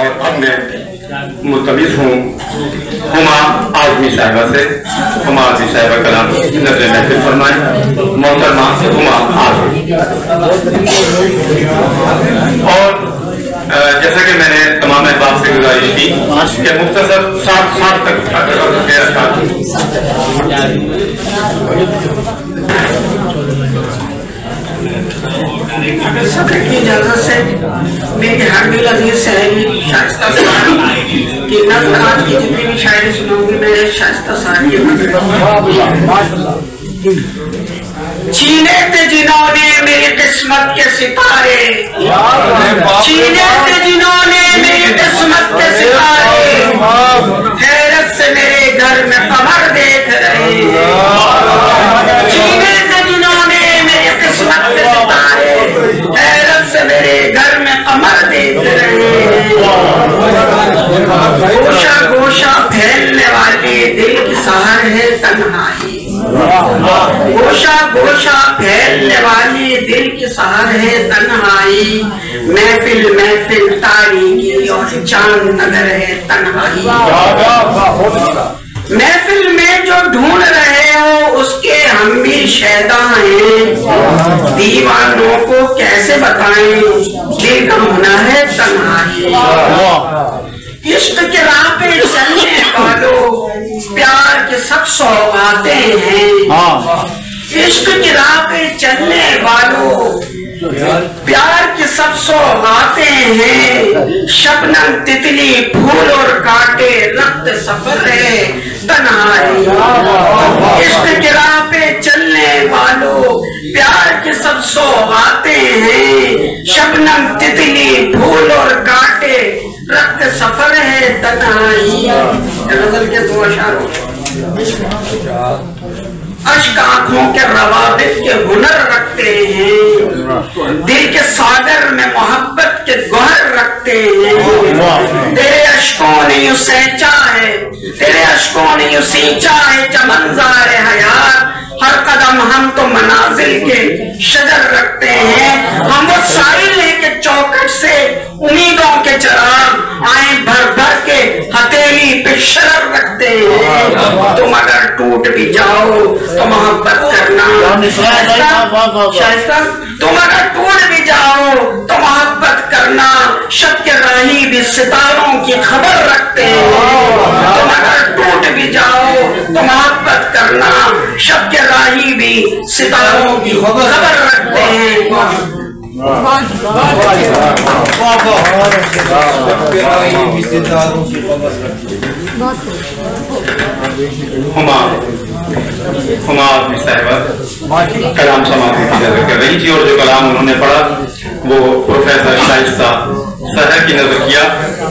اور اب میں ملتمس ہوں ہما اعظمی صاحبہ سے، ہما اعظمی صاحبہ کلام نظر محفل فرمائیں، محترمہ ہما اعظمی۔ اور جیسا کہ میں نے تمام احباب سے گزارش کی کہ مختصر 60 تک اگر صدر کی اجازت سے میری حرمیل عزیز سہیلی شائستہ ساری کی نظر آج کی جتنی بھی شاعری سنوں گی میرے شائستہ ساری چھینے تھے جنہوں نے میری قسمت کے ستارے، چھینے تھے جنہوں نے میری قسمت کے ستارے، حیرت سے میرے گھر میں قمر دیکھ رہے، چھینے تھے جنہوں نے میری قسمت کے ستارے، حیرت سے میرے گھر میں قمر دیکھ رہے، گوشہ گوشہ پھیلنے والی دل کی سحر ہے تنہائی، گوشہ گوشہ پھیلنے والی دل کی سحر ہے تنہائی، محفل محفل تاریکی اور چاند نظر ہے تنہائی، محفل میں جو ڈھونڈ رہے ہو اس کے ہم بھی شیدا ہیں، دیوانوں کو کیسے بتائیں دل کا ہونا ہے تنہائی، عشق کے راہ پہ چلنے والوں پیار کے سب سوغاتیں ہیں، عشق کی راہ پہ چلنے والوں پیار کی سب سوغاتیں ہیں، شبنم تتلی پھول اور کاٹے رخت سفر ہے تنہائی، عشق کی راہ پہ چلنے والوں پیار کی سب سوغاتیں ہیں، شبنم تتلی پھول اور کاٹے رخت سفر ہے تنہائی۔ غزل کے دو اشعار، اشک آنکھوں کے روابط کے ہنر رکھتے ہیں، دل کے ساگر میں محبت کے گوہر رکھتے ہیں، تیرے اشکوں نے یوں سینچا ہے، تیرے اشکوں نے یوں سینچا ہے چمنزار حیات، ہر قدم ہم تو منازل کے شجر رکھتے ہیں، ہم وہ سائل ہیں کہ چوکٹ سے امیدوں کے چراغ آئیں بھر بھر کے ہتھیلی پہ شرر رکھتے ہیں، تم اگر ٹوٹ بھی جاؤ تو محبت کرنا شائستہ، تم اگر ٹوٹ بھی جاؤ تو محبت کرنا، شب کے راہی بھی ستاروں کی خبر رکھتے ہیں، تم اگر ٹوٹ بھی جاؤ تو محبت کرنا، شب کے راہی بھی ستاروں کی خبر رکھتے ہیں۔ ہما اعظمی صاحبہ کلام سماعت کی نظر کر رہی تھی، اور جو کلام انہوں نے پڑھا وہ پروفیسر شائستہ سہر کی نظر کیا۔